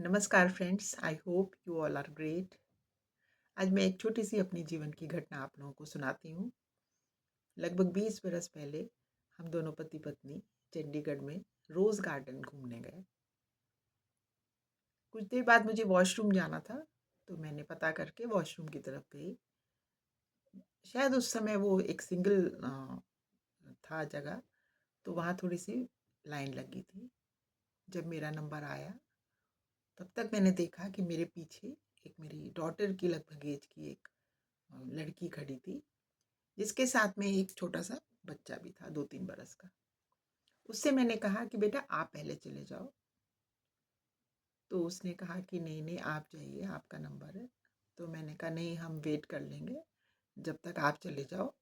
नमस्कार friends, I hope you all are great. आज मैं एक छोटी सी अपनी जीवन की घटना आप लोगों को सुनाती हूँ। लगभग 20 बरस पहले हम दोनों पति पत्नी चंडीगढ़ में रोज़ गार्डन घूमने गए। कुछ देर बाद मुझे वॉशरूम जाना था, तो मैंने पता करके वॉशरूम की तरफ गई। शायद उस समय वो एक सिंगल था जगह, तो वहाँ थोड़ी सी लाइन लगी थी। जब मेरा नंबर आया तब तक मैंने देखा कि मेरे पीछे एक मेरी डॉटर की लगभग एज की एक लड़की खड़ी थी, जिसके साथ में एक छोटा सा बच्चा भी था 2-3 बरस का। उससे मैंने कहा कि बेटा आप पहले चले जाओ। तो उसने कहा कि नहीं नहीं आप जाइए, आपका नंबर है। तो मैंने कहा नहीं, हम वेट कर लेंगे जब तक आप चले जाओ।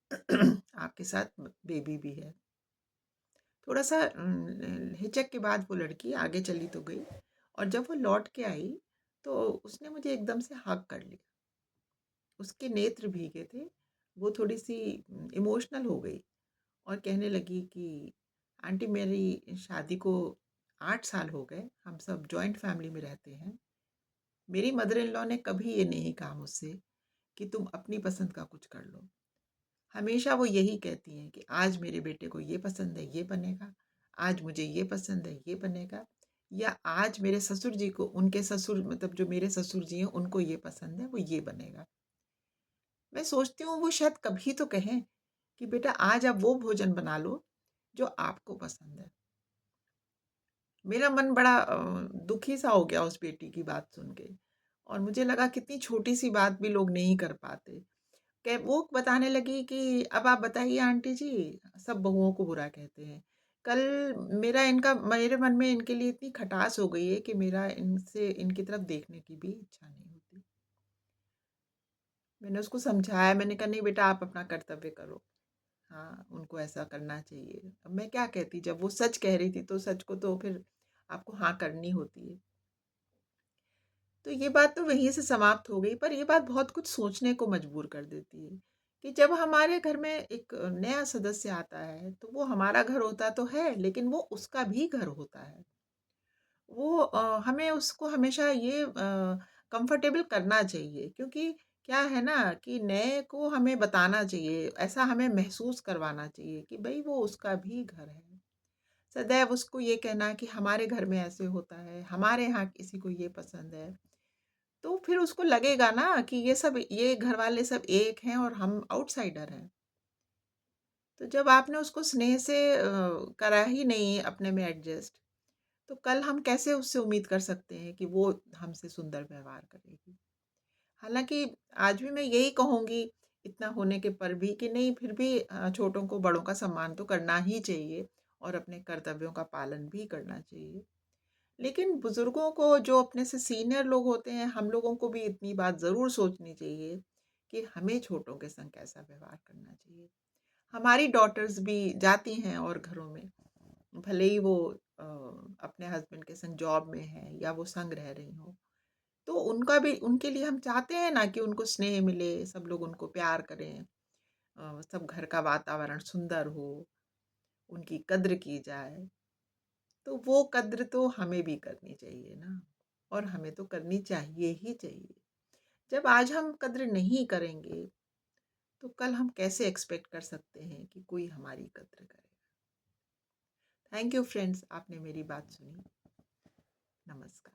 आपके साथ बेबी भी है। थोड़ा सा हिचक के बाद वो लड़की आगे चली तो गई, और जब वो लौट के आई तो उसने मुझे एकदम से हग कर लिया। उसके नेत्र भीगे थे। वो थोड़ी सी इमोशनल हो गई और कहने लगी कि आंटी, मेरी शादी को 8 साल हो गए, हम सब जॉइंट फैमिली में रहते हैं। मेरी मदर इन लॉ ने कभी ये नहीं कहा मुझसे कि तुम अपनी पसंद का कुछ कर लो। हमेशा वो यही कहती हैं कि आज मेरे बेटे को ये पसंद है, ये बनेगा। आज मुझे ये पसंद है, ये बनेगा। या आज मेरे ससुर जी को, उनके ससुर मतलब जो मेरे ससुर जी हैं, उनको ये पसंद है, वो ये बनेगा। मैं सोचती हूँ वो शायद कभी तो कहें कि बेटा आज आप वो भोजन बना लो जो आपको पसंद है। मेरा मन बड़ा दुखी सा हो गया उस बेटी की बात सुन के, और मुझे लगा कितनी छोटी सी बात भी लोग नहीं कर पाते। वो बताने लगी कि अब आप बताइए आंटी जी, सब बहुओं को बुरा कहते हैं। कल मेरे मन में इनके लिए इतनी खटास हो गई है कि मेरा इनसे इनकी तरफ देखने की भी इच्छा नहीं होती। मैंने उसको समझाया, मैंने कहा नहीं बेटा, आप अपना कर्तव्य करो। हाँ, उनको ऐसा करना चाहिए। अब मैं क्या कहती, जब वो सच कह रही थी तो सच को तो फिर आपको हाँ करनी होती है। तो ये बात तो वहीं से समाप्त हो गई, पर ये बात बहुत कुछ सोचने को मजबूर कर देती है कि जब हमारे घर में एक नया सदस्य आता है तो वो हमारा घर होता तो है, लेकिन वो उसका भी घर होता है। वो हमें उसको हमेशा ये कंफर्टेबल करना चाहिए, क्योंकि क्या है ना कि नए को हमें बताना चाहिए, ऐसा हमें महसूस करवाना चाहिए कि भई वो उसका भी घर है। सदैव उसको ये कहना कि हमारे घर में ऐसे होता है, हमारे यहाँ किसी को ये पसंद है, तो फिर उसको लगेगा ना कि ये घरवाले सब एक हैं और हम आउटसाइडर हैं। तो जब आपने उसको स्नेह से करा ही नहीं अपने में एडजस्ट, तो कल हम कैसे उससे उम्मीद कर सकते हैं कि वो हमसे सुंदर व्यवहार करेगी। हालाँकि आज भी मैं यही कहूँगी, इतना होने के पर भी, कि नहीं, फिर भी छोटों को बड़ों का सम्मान तो करना ही चाहिए और अपने कर्तव्यों का पालन भी करना चाहिए। लेकिन बुज़ुर्गों को, जो अपने से सीनियर लोग होते हैं, हम लोगों को भी इतनी बात ज़रूर सोचनी चाहिए कि हमें छोटों के संग कैसा व्यवहार करना चाहिए। हमारी डॉटर्स भी जाती हैं और घरों में, भले ही वो अपने हस्बैंड के संग जॉब में हैं या वो संग रह रही हों, तो उनका भी, उनके लिए हम चाहते हैं ना कि उनको स्नेह मिले, सब लोग उनको प्यार करें, सब घर का वातावरण सुंदर हो, उनकी कद्र की जाए। तो वो कद्र तो हमें भी करनी चाहिए ना, और हमें तो करनी चाहिए ही चाहिए। जब आज हम कद्र नहीं करेंगे, तो कल हम कैसे एक्सपेक्ट कर सकते हैं कि कोई हमारी कद्र करे। थैंक यू फ्रेंड्स, आपने मेरी बात सुनी। नमस्कार।